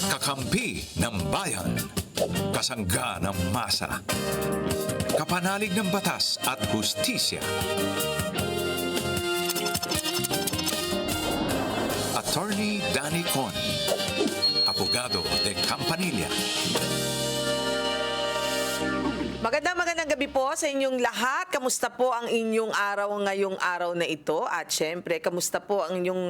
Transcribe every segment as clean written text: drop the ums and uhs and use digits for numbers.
Kakampi ng bayan. Kasangga ng masa. Kapanalig ng batas at hustisya. Attorney Danny Con. Abogado de Campanilla. Magandang gabi po sa inyong lahat. Kamusta po ang inyong araw ngayong araw na ito? At syempre, kamusta po ang inyong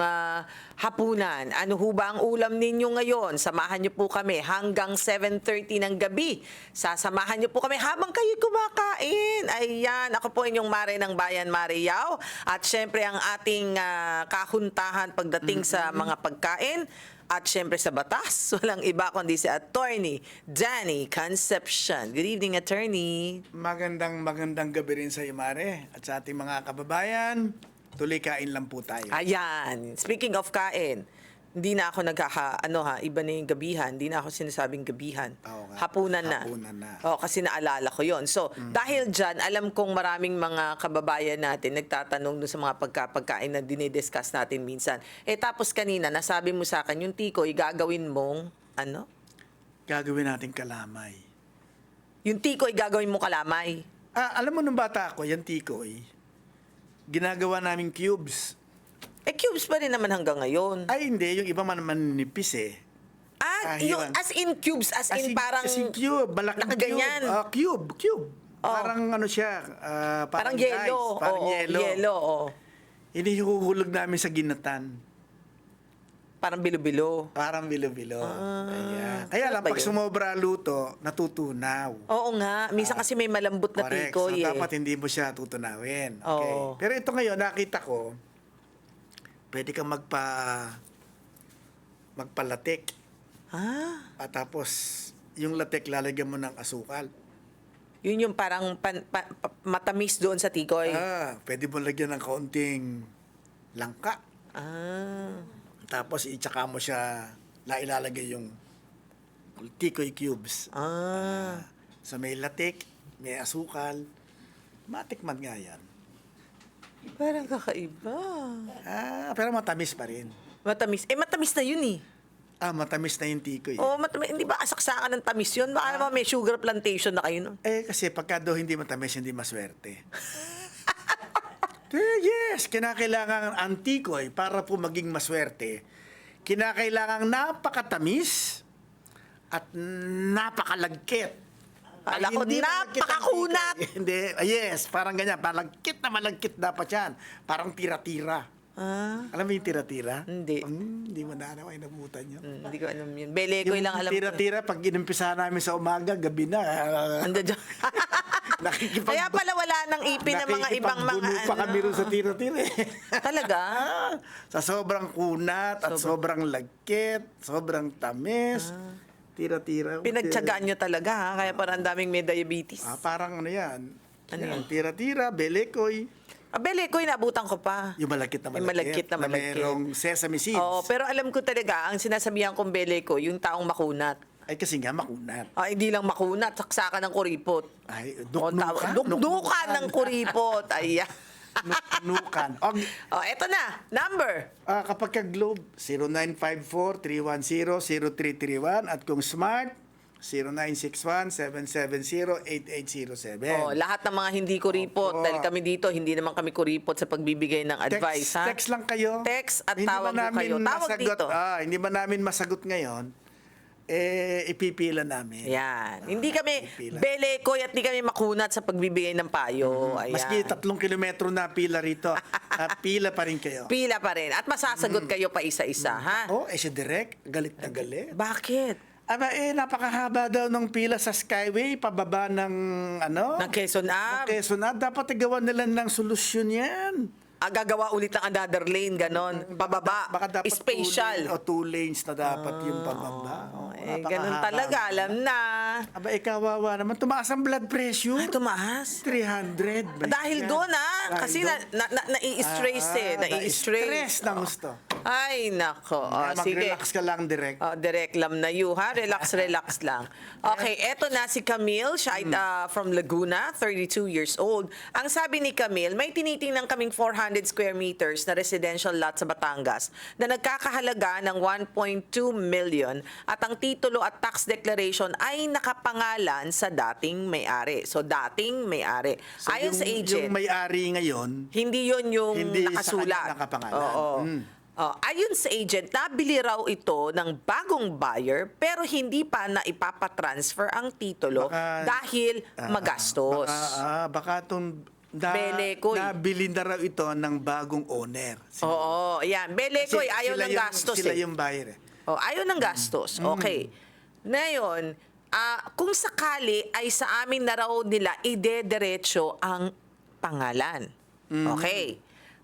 hapunan? Ano ho ba ang ulam ninyo ngayon? Samahan niyo po kami hanggang 7:30 ng gabi. Sasamahan niyo po kami habang kayo kumakain. Ayan, ako po inyong Mare ng Bayan, Mare Yao. At syempre, ang ating kahuntahan pagdating sa mga pagkain. At syempre sa batas, walang iba kundi si Attorney Danny Concepcion. Good evening, Attorney. Magandang gabi rin sa iyo, Mare. At sa ating mga kababayan, tuloy kain lang po tayo. Ayan. Speaking of kain, hindi na ako iba na yung gabihan. Hindi na ako sinasabing gabihan. Oo nga. Hapunan na. Hapunan na. O, kasi naalala ko yon. So, dahil dyan, alam kong maraming mga kababayan natin nagtatanong dun sa mga pagkain na dinidiscuss natin minsan. Tapos kanina, nasabi mo sa akin, yung tikoy, gagawin mong, ano? Gagawin natin kalamay. Yung tikoy, gagawin mong kalamay. Alam mo nung bata ako, yan tikoy, ginagawa namin cubes. Cubes pa rin naman hanggang ngayon. Ay, hindi. Yung iba man nipis eh. Yung yun. as in cubes, as in parang... As in cube, malaking nakaganyan. Cube. Cube. Oh. Parang ano siya, Parang ice, yelo. Parang Oo, yelo. yelo, oo. Inihuhulog namin sa ginatan. Parang bilo-bilo. Parang bilo-bilo. Ayan. Kaya sarap lang, ba pag yun? sumobra luto, natutunaw. Oo nga. Minsan kasi may malambot na Correct. tikoy So, dapat hindi mo siya tutunawin. Okay. Oo. Pero ito ngayon, nakita ko, pwede kang magpalatik. At tapos, yung latik, lalagyan mo ng asukal. Yun yung parang matamis doon sa tikoy. Pwede mo lagyan ng kaunting langka. Tapos, itsaka mo siya, ilalagay yung tikoy cubes. So, may latik, may asukal. Matikman nga yan. Parang kakaiba. Pero matamis pa rin. Matamis. Matamis na yun eh. Matamis na yung tikoy. Oo, matamis. Hindi ba asaksakan ng tamis yun? Baka naman may sugar plantation na kayo nun. Kasi pagka daw hindi matamis, hindi maswerte. Yes, kinakailangan ang tikoy para po maging maswerte. Kinakailangan napakatamis at napakalagkit. Kala ko, Hindi malagkit ang napakakunat. tikoy. Hindi, yes, parang ganyan. Malagkit na malagkit dapat yan. Parang tira-tira. Alam mo yung tira-tira? Hindi. Hindi mo na ay nabutan yun. Hindi ko alam yun. Belekoy lang alam ko. Tira-tira, pag inimpisahan namin sa umaga, gabi na. Ando dyan. Kaya pala wala nang ipin ng mga ibang mga Nakikipagbuno pa kami rin sa tira-tira eh. Talaga? Sa sobrang kunat at sobrang lagkit, sobrang tamis, tira-tira. Pinagtsagaan nyo talaga ha? Kaya parang daming may diabetes. Parang ano yan? Ano Yan, yan? Tira-tira, belekoy. Belekoy, naabutan ko pa. Yung malagkit na May malagkit na malagkit. mayroong sesame seeds. Oo, pero alam ko talaga, ang sinasabihan kong belekoy, yung taong makunat. Ay kasi nga makunat. Hindi lang makunat, saksakan ng kuripot. Ay, Dukdukan nuknukan. ng kuripot. Ayan. Nuknukan. Eto na, number. Kapag ka-Globe, 0954-310-0331 at kung Smart, 0961-770-8807. Lahat ng mga hindi kuripot, Opo. dahil kami dito, hindi naman kami kuripot sa pagbibigay ng advice. Text lang kayo. Text at Hindi tawag ba mo kayo. namin Tawag masagot, dito. hindi ba namin masagot ngayon, ipipila namin. Yan. Hindi kami pipila. belekoy at hindi kami makunat sa pagbibigay ng payo. Ayan. Maski 3 kilometro na pila rito, at pila pa rin kayo. Pila pa rin. At masasagot kayo pa isa-isa, ha? Si Direk, galit na galit. Bakit? Napakahaba daw ng pila sa Skyway, pababa ng, Ng Quezon Ave. Ng Quezon Ave. Dapat igawa nila ng solusyon yan. Gagawa ulit ng another lane, ganon. Pababa. Baka dapat Special. 2 lanes na dapat yung pababa. Ganun talaga, alam na. Aba, kawawa naman. Tumaas ang blood pressure. Ay, tumaas. 300. My Dahil God. doon Dahil kasi doon. nai-stress nai-stress. Stress na gusto. Ay, nako. Sige. Mag-relax ka lang direct. Direct lam na you, ha? Relax lang. Okay, eto na si Camille. Siya ay from Laguna, 32 years old. Ang sabi ni Camille, may tinitingnan kaming 400 square meters na residential lot sa Batangas na nagkakahalaga ng 1.2 million at ang titulo at tax declaration ay nakapangalan sa dating may-ari. So, dating may-ari. So, Ayon sa yung agent, may-ari ngayon, hindi yon yung Hindi sa nakasulat. kanya nakapangalan. Oo. Ayon sa agent, nabili raw ito ng bagong buyer pero hindi pa na ipapatransfer ang titulo dahil magastos. Baka itong Belekoy. nabili na raw ito ng bagong owner. Oo, ayan. Belekoy, Kasi ayaw ng gastos Sila eh. yung buyer eh. Ayaw ng gastos. Okay. Ngayon, kung sakali ay sa amin na raw nila idederecho ang pangalan. Okay.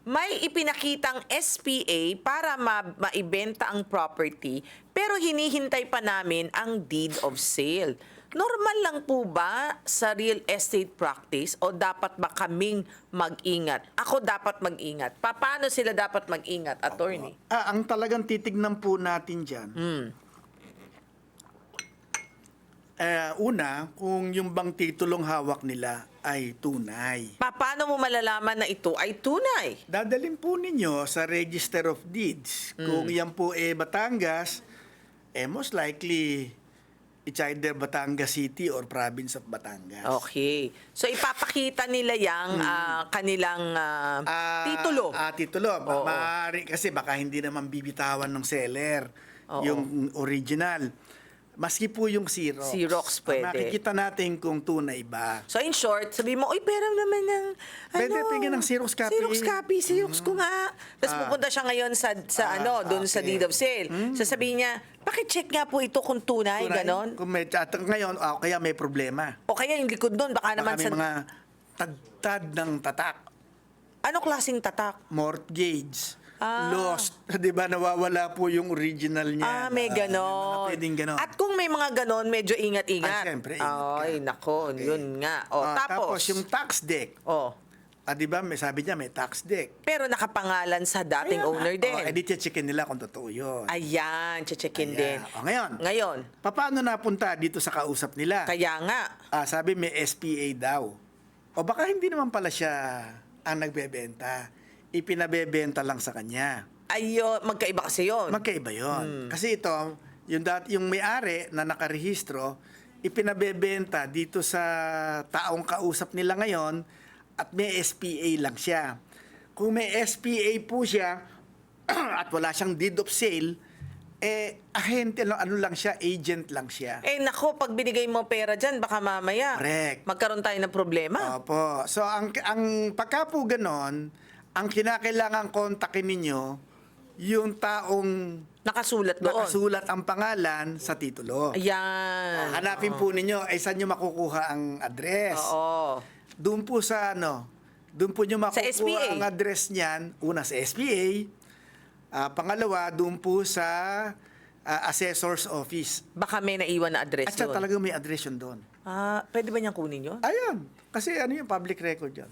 May ipinakitang SPA para maibenta ang property pero hinihintay pa namin ang deed of sale. Normal lang po ba sa real estate practice o dapat ba kaming mag-ingat? Ako dapat mag-ingat. Paano sila dapat mag-ingat, attorney? Ang talagang titignan po natin dyan, una, kung yung bang titulong hawak nila ay tunay. Paano mo malalaman na ito ay tunay? Dadalhin po ninyo sa Register of Deeds. Kung yan po Batangas, most likely, it's either Batangas City or Province of Batangas. Okay. So ipapakita nila yang kanilang titulo. Titulo. Oo. Maaari, kasi baka hindi naman bibitawan ng seller yung original. Maski po yung Xerox. Xerox pwede. Makikita natin kung tunay ba. So in short, sabi mo, uy, pera naman ng Pwede, tingin ng Xerox copy. Xerox copy, Xerox ko nga. Tapos pupunta siya ngayon sa doon sa okay. deed of sale. Sasabihin niya, pakicheck nga po ito kung tunay, ganon. Kung may, at ngayon, kaya may problema. O kaya yung likod doon, baka naman Baka may mga tad ng tatak, Ano klaseng tatak? mortgage, lost. Di ba, nawawala po yung original niya. May May ganon. mga pwedeng ganon. At kung may mga ganon, medyo ingat-ingat. Ay, siyempre, ingat ka. Ay, nako, Okay. yun nga. O, Tapos yung tax deck. Di ba, sabi niya may tax deck. pero nakapangalan sa dating Ayan owner na. din. Edit checkin nila kung totoo yun. Ayan, checkin din. Ngayon, paano napunta dito sa kausap nila? Kaya nga. Sabi may SPA daw. O baka hindi naman pala siya ang nagbebenta. Ipinabebenta lang sa kanya. Magkaiba kasi yun. Magkaiba yun. Kasi ito, yung may-ari na nakarehistro, ipinabebenta dito sa taong kausap nila ngayon at may SPA lang siya. Kung may SPA po siya at wala siyang deed of sale, ahente lang, lang siya, agent lang siya. Nako, pag binigay mo pera dyan, baka mamaya Correct. magkaroon tayo ng problema. Opo. So, ang pagka po ganon, ang kinakailangan kontakin ninyo, yung taong Nakasulat doon. nakasulat ang pangalan sa titulo. Ayan. Hanapin po ninyo, saan nyo makukuha ang address. Oo. Doon po sa doon po nyo Sa SPA. makukuha ang address niyan, una sa SPA, pangalawa, doon po sa assessor's office. Baka may naiwan na address At siya doon. talagang may address yun doon. Pwede ba niyang kunin yun? Ayun. Kasi yung public record yun.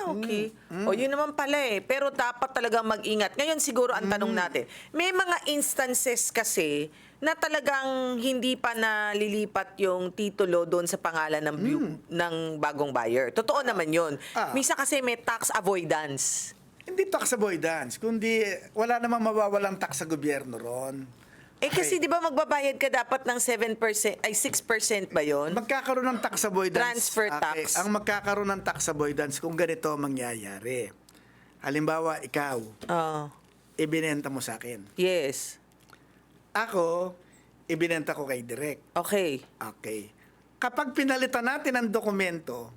Okay. O yun naman pala pero dapat talagang mag-ingat. Ngayon siguro ang tanong natin, may mga instances kasi na talagang hindi pa nalilipat yung titulo doon sa pangalan ng bagong buyer. Totoo naman yun. Minsan kasi may tax avoidance. Hindi tax avoidance, kundi wala namang mawawalang tax sa gobyerno ron. Kasi di ba magbabayad ka dapat ng 7%, ay 6% ba yun? Magkakaroon ng tax avoidance. Transfer tax. Ang magkakaroon ng tax avoidance kung ganito ang mangyayari. Halimbawa, ikaw, ibinenta mo sa akin. Yes. Ako, ibinenta ko kay Direk. Okay. Okay. Kapag pinalitan natin ang dokumento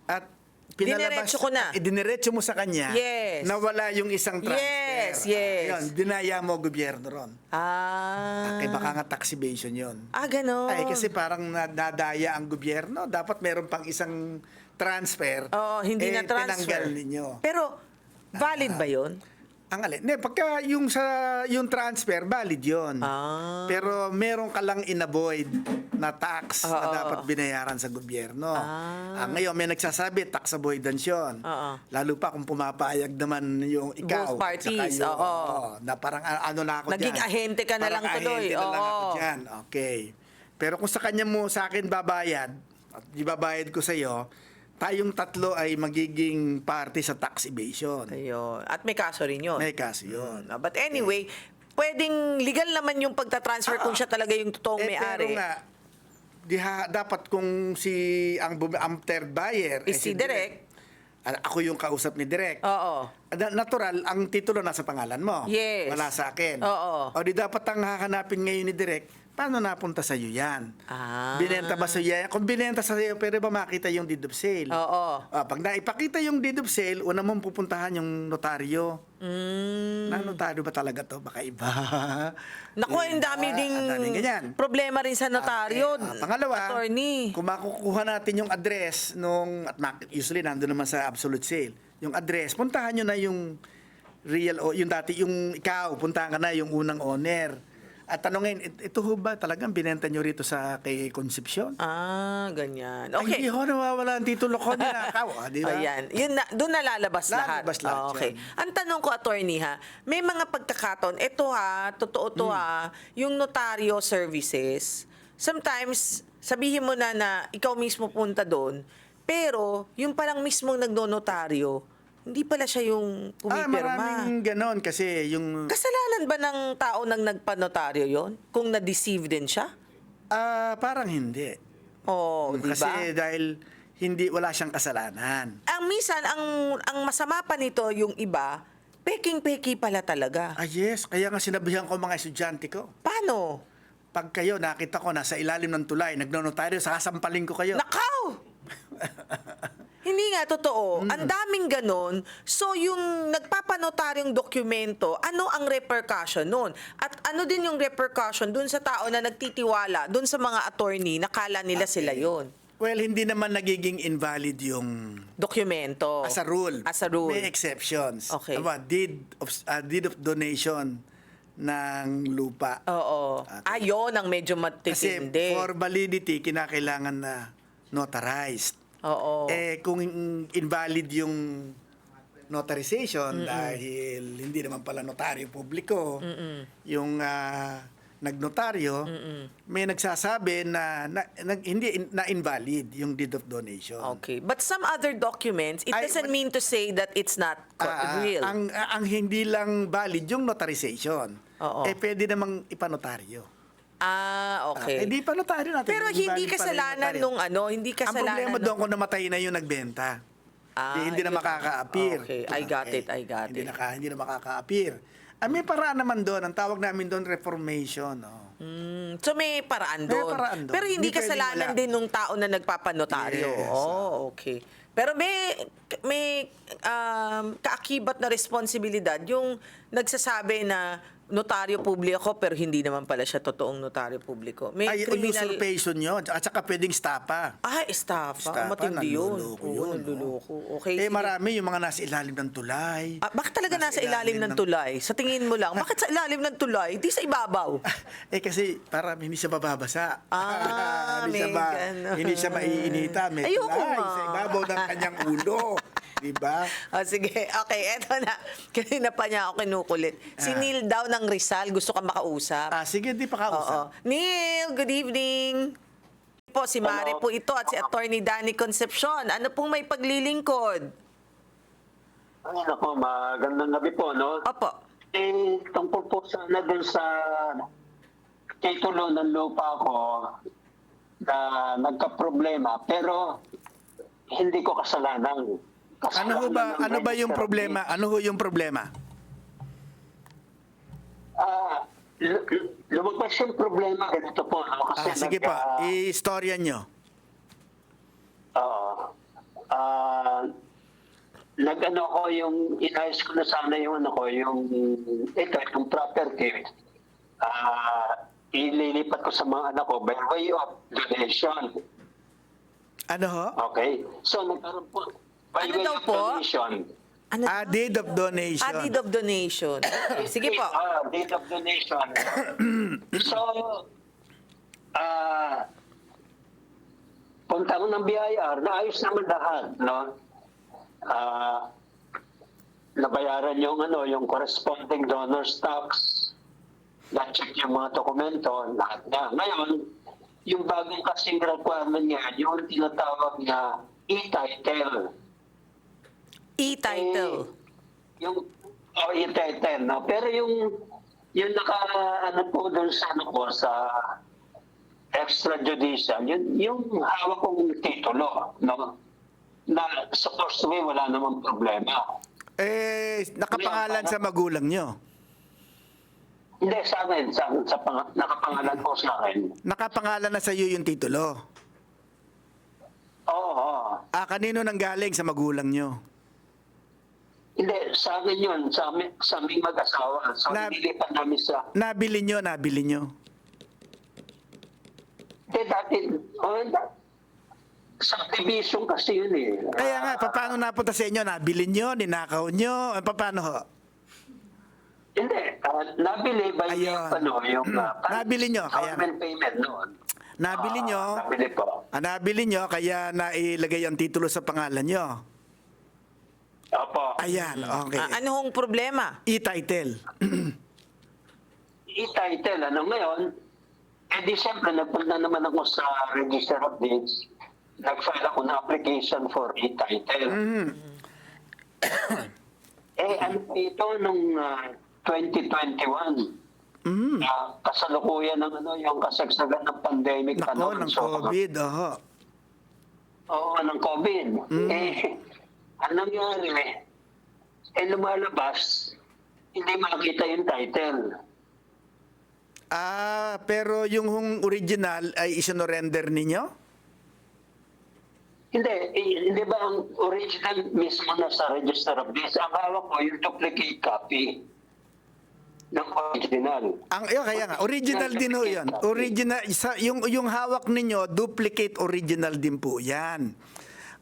at Diniretso ko na. Diniretso mo sa kanya Yes. na wala yung isang transfer. Yes. Yun, dinaya mo gobyerno ron. Okay, baka nga tax evasion yun. Ganon. Kasi parang nadaya ang gobyerno. Dapat meron pang isang transfer. Oo, hindi na transfer. Tinanggal ninyo. Pero, valid ba yun? Ang alin? Ne, pagka yung transfer, valid yun. Ah. Pero meron ka lang inavoid na tax na Oo. dapat binayaran sa gobyerno. Ah. Ngayon, may nagsasabi, tax avoidance yun. Oo. Lalo pa kung pumapayag naman yung ikaw. Both parties, tsaka yung- oo. na parang ano na ako Naging dyan. ahente ka na Parang lang tuloy, ahente na lang ako oo. dyan. Okay. Pero kung sa kanya mo, sa akin babayad, at ibabayad ko sa'yo, tayong tatlo ay magiging party sa tax evasion. Ayun. At may kaso rin yun. May kaso yun. But anyway, pwedeng legal naman yung pagta-transfer kung siya talaga yung totoong may-ari. Pero nga, dapat kung ang third buyer Is si Direk. Ako yung kausap ni Direk. Oo. Natural, ang titulo nasa pangalan mo. Yes. Wala sa akin. Oo. O di dapat ang hahanapin ngayon ni Direk, paano napunta sa iyo yan? Ah. Binenta ba sa iyo yan? Kung binenta sa iyo, pwede ba makita yung deed of sale? Oo. Pag naipakita yung deed of sale, una mong pupuntahan yung notaryo. Na notaryo ba talaga to? Baka iba. Naku, ang dami ding ang daming ganyan. problema rin sa notaryo. Pangalawa, attorney. kung makukuha natin yung address usually nandun naman sa absolute sale, yung address, puntahan nyo na yung real, o yung dati, yung ikaw, puntahan ka na yung unang owner. At tanongin, ito ho ba talagang binenta nyo rito sa kay Concepcion? Ah, ganyan. Ay, Okay. hindi ho, nawawala ang titulo ko, ninakaw. Di ba? Ayan. Yun na, doon nalalabas lahat. Lalabas lahat Okay. yan. Ang tanong ko, attorney ha, may mga pagkakataon, ito ha, totoo to ha, yung notaryo services, sometimes, sabihin mo na ikaw mismo punta doon, pero yung parang mismong nagnonotaryo, hindi pala siya yung pumipirma. Maraming ganon kasi yung... Kasalanan ba ng tao nang nagpanotaryo yon? Kung na-deceive din siya? parang hindi. Oh, di ba? Kasi dahil wala siyang kasalanan. Ang minsan, ang masama pa nito, yung iba, peking-peki pala talaga. Yes, kaya nga sinabihan ko mga estudyante ko. Paano? Pag kayo nakita ko nasa ilalim ng tulay, nagnonotaryo, sasampalin ko kayo. Nakaw! Hindi nga, totoo. Ang daming ganon. So, yung nagpapanotaryong dokumento, ano ang repercussion nun? At ano din yung repercussion dun sa tao na nagtitiwala, dun sa mga attorney, nakala nila sila yon. Well, hindi naman nagiging invalid yung Dokumento. as a rule. As a rule. May exceptions. Okay. Deed of donation ng lupa. Oo. Okay. Ayun ang medyo Kasi matitindi. for validity, kinakailangan na notarized. Oo. Kung invalid yung notarization dahil hindi naman pala notaryo publiko, yung nagnotaryo, may nagsasabi na hindi na invalid yung deed of donation. Okay. But some other documents, it Ay, doesn't mean to say that it's not real. Ang hindi lang valid yung notarization. Oo. Pwede namang ipanotaryo. Okay. Hindi pa notaryo natin. Pero hindi valid pa rin yung kasalanan notaryo. nung hindi Ang kasalanan problema nung- doon kung namatay na yung nagbenta. Hindi na yun. makaka-appear. Okay, I got it. Hindi na makaka-appear. May paraan naman doon. Ang tawag namin doon, reformation. So may paraan May doon. paraan doon. Pero hindi Hindi pwedeng kasalanan wala. din nung tao na nagpapanotaryo. Yes. Okay. Pero may kaakibat na responsibilidad yung nagsasabi na notaryo publiko pero hindi naman pala siya totoong notaryo publiko. May criminal... Usurpation yun. At saka pwedeng stapa. Estafa. Estafa, Matindi yun. nanluloko Oo, yun, nanluloko. Okay. sige. Marami yung mga nasa ilalim ng tulay. Bakit talaga nasa ilalim ng tulay? Sa tingin mo lang, bakit sa ilalim ng tulay? Di sa ibabaw. Kasi para hindi siya bababasa. May ganon. Hindi siya maiinita. May Ayoko tulay nga. sa ibabaw ng kanyang ulo. Diba? Sige, okay, eto na. Kanina pa niya ako kinukulit. Si Neil daw ng Rizal, gusto ka makausap. Sige, di pa Oo. kausap. Neil, good evening. Po, si Mare Hello. po ito at si Attorney Danny Concepcion. Ano pong may paglilingkod? Ay, nako, magandang gabi po, no? Opo. Tungkol po sana dun sa titulo ng lupa ko na nagka-problema, pero hindi ko kasalanan. Ano ba yung problema? Ano ho yung problema? Lumabas yung problema, ganito po, no? Kasi Sige po, i-istorya nyo. nag-ano ko yung inayos ko na sana yung ano ko, itong property. Ililipat ko sa mga anak ko by way of donation. Ano ho? Okay? So, nagkaroon po, by Ano way daw of po? donation. Ano? Deed of donation. Deed of donation. Sige po. Deed of donation. So, punta ko ng BIR, naayos naman lahat, no? Nabayaran yung corresponding donor's tax, na-check yung mga dokumento, lahat na. Ngayon, yung bagong kasing requirement niya, yung tinatawag na e-title. E-title. E-title, no? Pero yung po doon sa extrajudicial, yung hawak kong titulo, no? Na supposed to be wala namang problema. Nakapangalan sa magulang nyo. Hindi, sa akin, nakapangalan po sa akin. Nakapangalan na sa iyo yung titulo. Oo. Kanino nang galing sa magulang nyo? Hindi, sa akin yun, sa aming mag-asawa. So, nilipat namin sa... Nabili nyo. Hindi, dati, subdivision kasi yun eh. Kaya nga, paano napunta sa inyo? Nabili nyo, ninakaw nyo, paano ho? Hindi, nabili ba Ayun. Nabili nyo, kaya- Government payment noon. Nabili nyo, Nabili po. nabili nyo, kaya nailagay ang titulo sa pangalan nyo. Opo. Ayan, okay. Ano hong problema? E-title. E-title, ngayon, di siyempre, nagpunta naman ako sa Register of Deeds, nag-file ako na application for e-title. Ito nung 2021, kasalukuyan ng yung kasagsagan ng pandemic. Nako, ng COVID, oho. Oo, ng COVID. Anong nangyari? Lumalabas, hindi makita yung title. Pero yung original ay isinurrender ninyo? Hindi ba ang original mismo na sa Register of Deeds? Ang hawak ko yung duplicate copy ng original. Kaya nga, original din ho yun. Original, yung hawak ninyo, duplicate original din po yan.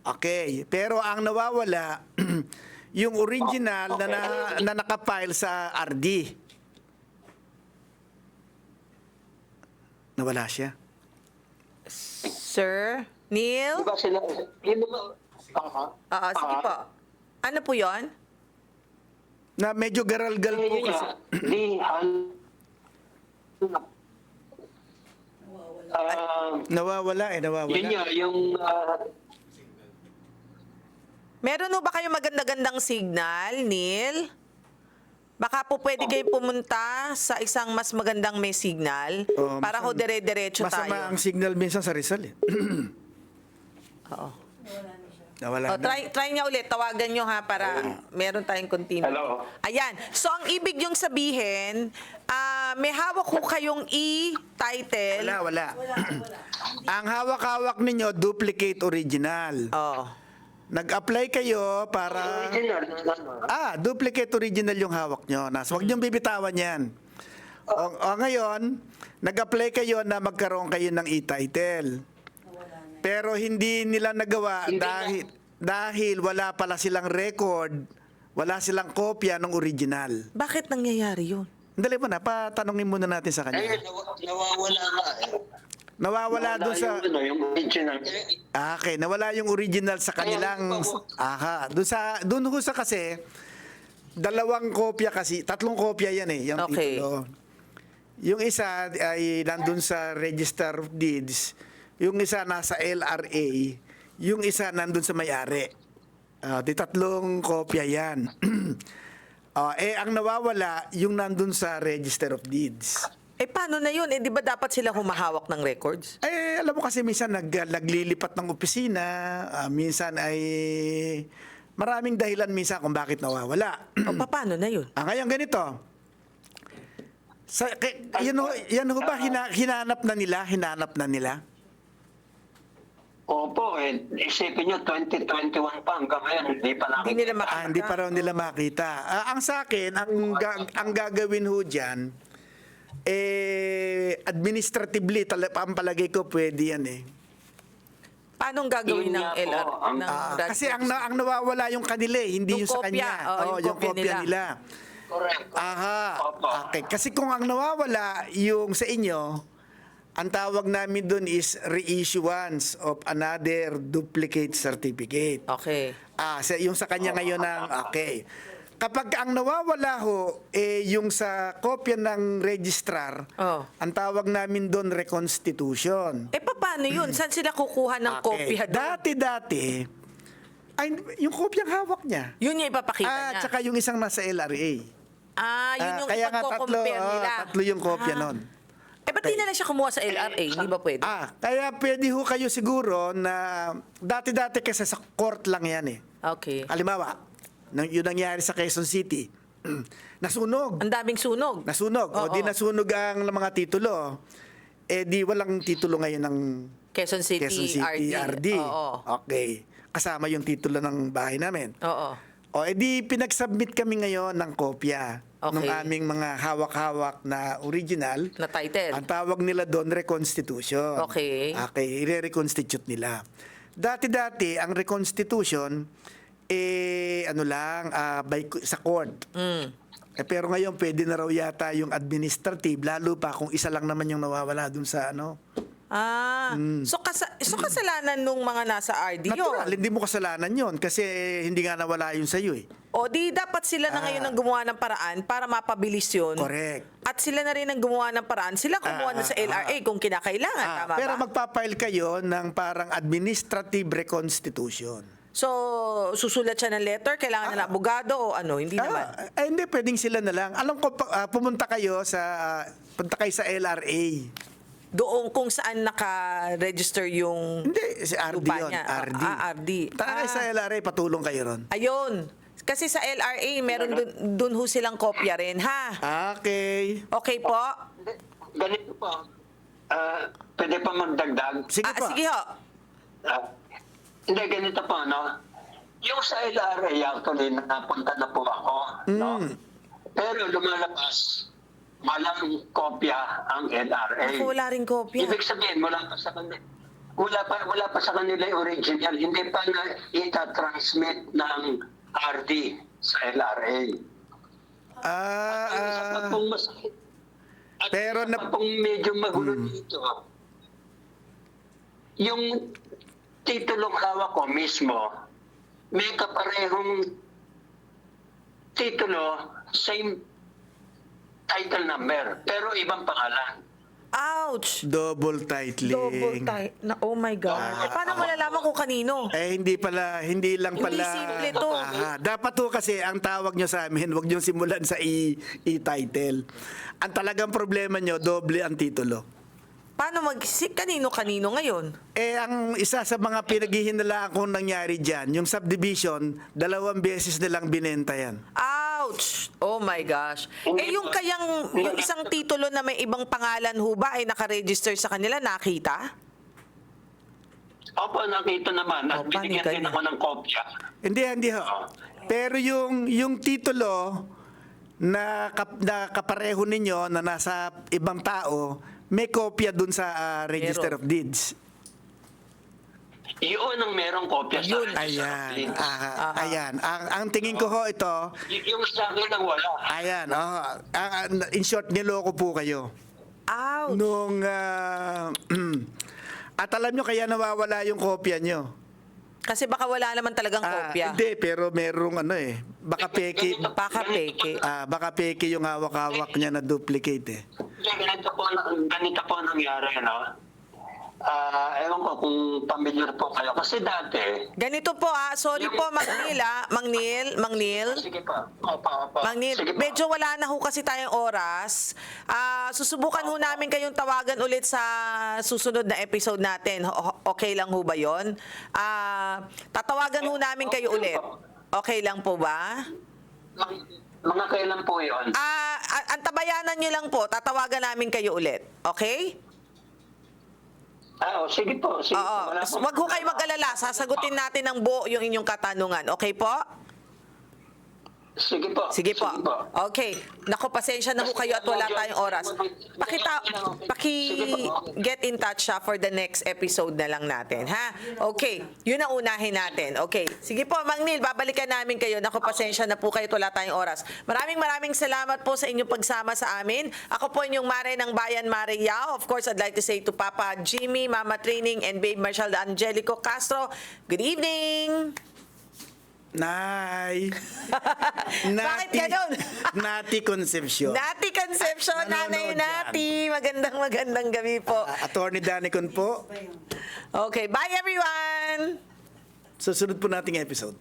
Okay, pero ang nawawala, yung original na nakapile sa RD. Nawala siya. Sir Neil? Di ba sila? Sige po. Ano po yon? Na medyo garalgal po kasi. Nawawala. Yun yung Meron ho ba kayo maganda-gandang signal, Neil? Baka po pwede kayo pumunta sa isang mas magandang may signal para ho dire-diretso tayo. Masama ang signal minsan sa Rizal. Oo. Nawala na. Try niya ulit. Tawagan niyo ha para meron tayong continue. Hello? Ayan. So, ang ibig yung sabihin, may hawak ho kayong e-title. Wala. Ang hawak-hawak ninyo, duplicate original. Oh. Nag-apply kayo para... original. Duplicate original yung hawak nyo. Huwag nyo bibitawan yan. Ngayon, nag-apply kayo na magkaroon kayo ng e-title. Pero hindi nila nagawa dahil wala pala silang record, wala silang kopya ng original. Bakit nangyayari yun? Dali mo na, patanungin muna natin sa kanya. Nawawala nga Nawawala doon sa... yung original. Okay, nawala yung original sa kanilang... Doon ho sa kasi, tatlong kopya yan yung Okay. titulo. Yung isa ay nandun sa Register of Deeds, yung isa nasa LRA, yung isa nandun sa may-ari. Tatlong kopya yan. Ang nawawala, yung nandun sa Register of Deeds. Paano na yun? Di ba dapat sila humahawak ng records? Alam mo kasi minsan naglilipat ng opisina, minsan ay maraming dahilan minsan kung bakit nawawala. Paano na yun? Ngayon ganito. Yan ho ba hinanap na nila? Opo, isipin nyo, 2021 pa hanggang ngayon, hindi pa namin. Hindi nila makita. Hindi pa raw nila makita. Ang sa akin, ang gagawin ho dyan, administratively, ang palagay ko pwede yan Paano gagawin Yun ng nga po, LR? ang- Kasi ang nawawala yung kanila hindi Yung yung sa kopya. kanya. Oo, yung kopya nila. nila. Correct. Aha. Opo. Okay. Kasi kung ang nawawala yung sa inyo, ang tawag namin doon is reissuance of another duplicate certificate. Okay. Yung sa kanya ngayon ng okay. Kapag ang nawawala ho yung sa kopya ng registrar, Oh. ang tawag namin doon reconstitution. Paano yun? Saan sila kukuha ng kopya doon? Dati, ay, yung kopyang hawak niya. Yun yung ipapakita niya. Tsaka yung isang nasa LRA. Yun yung kaya nga ipagko-compare nila. tatlo yung kopya nun. Ba't di na lang siya kumuha sa LRA? Hindi ba pwede? Kaya pwede ho kayo siguro na dati-dati kasi sa court lang yan eh. Okay. Halimbawa, yun nangyari sa Quezon City. Nasunog. Ang daming sunog. Nasunog. O di Oo. nasunog ang mga titulo. Di walang titulo ngayon ng Quezon City, Quezon City RD. Oo. Okay. Kasama yung titulo ng bahay namin. Oo. Di pinag-submit kami ngayon ng kopya ng Okay. aming mga hawak-hawak na original. Na title. Ang tawag nila doon, reconstitution. Okay. Okay, i-reconstitute nila. Dati-dati, ang reconstitution, sa court. Mm. Pero ngayon, pwede na raw yata yung administrative, lalo pa kung isa lang naman yung nawawala dun sa So kasalanan nung mga nasa RD Natural, yun. hindi mo kasalanan yon kasi hindi nga nawala yun sa'yo eh. O di dapat sila na ngayon ang gumawa ng paraan para mapabilis yun. Correct. At sila na rin ang gumawa ng paraan. Sila kumuha na sa LRA kung kinakailangan. Tama Pero ba? magpapile kayo ng parang administrative reconstitution. So, susulat siya ng letter? Kailangan na ng abogado o ano? Hindi naman. Hindi, pwedeng sila na lang. Alam ko, punta kayo sa LRA. Doon kung saan naka-register yung Hindi, si RD lupa yun. niya. RD. RD. Taka kayo sa LRA, patulong kayo ron. Ayun. Kasi sa LRA, meron dun ho silang kopya rin, ha? Okay. Okay po? Ganito po. Pwede pa magdagdag? Sige po. Sige ho. Hindi, ganito po, no? Yung sa LRA, actually, napunta na po ako, no? Pero lumalabas, walang kopya ang LRA. Ako wala rin kopya. Ibig sabihin, wala pa sa kanila yung original. Hindi pa na ita-transmit ng RD sa LRA. Ang isa pa pong masakit. At Pero isa pa pong medyo magulo dito. Yung titulong hawak ko mismo, may kaparehong titulo, same title number, pero ibang pangalan. Ouch! Double titling. Double tie. Oh my God. Paano malalaman kung kanino? Hindi lang Hindi pala. simple to. Dapat to kasi ang tawag nyo sa amin, huwag nyo simulan sa e-title. Ang talagang problema nyo, doble ang titulo. Paano kanino-kanino ngayon? Ang isa sa mga pinaghihinalaan kong nangyari dyan, yung subdivision, 2 beses nilang binenta yan. Ouch! Oh my gosh. Yung isang titulo na may ibang pangalan ho ba ay nakaregister sa kanila, nakita? Opo, nakita naman. At binigyan panig din ganyan. ako ng kopya. Hindi ho. Pero yung titulo na kapareho ninyo na nasa ibang tao, may kopya dun sa Register of Deeds. Yun ang merong kopya sa Register of Ayan. Deeds. Ayan. Ang tingin ko ho ito, Yung sa akin ang wala. ayan. In short, niloko po kayo. Ouch! At alam nyo, kaya nawawala yung kopya nyo. Kasi baka wala naman talagang kopya. Hindi, pero merong baka peke. Baka peke. Baka peke yung hawak-hawak niya na duplicate eh. Ganito po nangyari, no? Ewan ko kung familiar po kayo. Kasi dati, Ganito po sorry po Mang Neil. sige pa. Opo. Mang Neil, Sige po. medyo wala na ho kasi tayong oras. Susubukan ho namin kayong tawagan ulit sa susunod na episode natin. Okay lang ho ba yun? Tatawagan ho namin kayo ulit. Okay lang po ba? Mga kailan po yun? Antabayanan nyo lang po. Tatawagan namin kayo ulit. Okay? Sige po. Sige Oo. po. Wala po. Wag ho kayo mag-alala. Sasagutin natin ng buo yung inyong katanungan. Okay po? Sige po. Sige po. Okay. Naku, pasensya na ho kayo at wala tayong oras. Get in touch siya for the next episode na lang natin, ha? Okay. Yun ang unahin natin. Okay. Sige po, Mang Neil, babalikan namin kayo. Naku, pasensya na po kayo at wala tayong oras. Maraming salamat po sa inyong pagsama sa amin. Ako po inyong Mare ng Bayan, Mare Yao. Of course, I'd like to say to Papa Jimmy, Mama Training, and Babe Marshall Angelico Castro, good evening! Nay. Bakit ganun? Nati Concepcion. Nati Concepcion, Nanay Nanonood Nati. Magandang gabi po. Attorney Danicon po. Okay, bye everyone! Susunod po nating episode.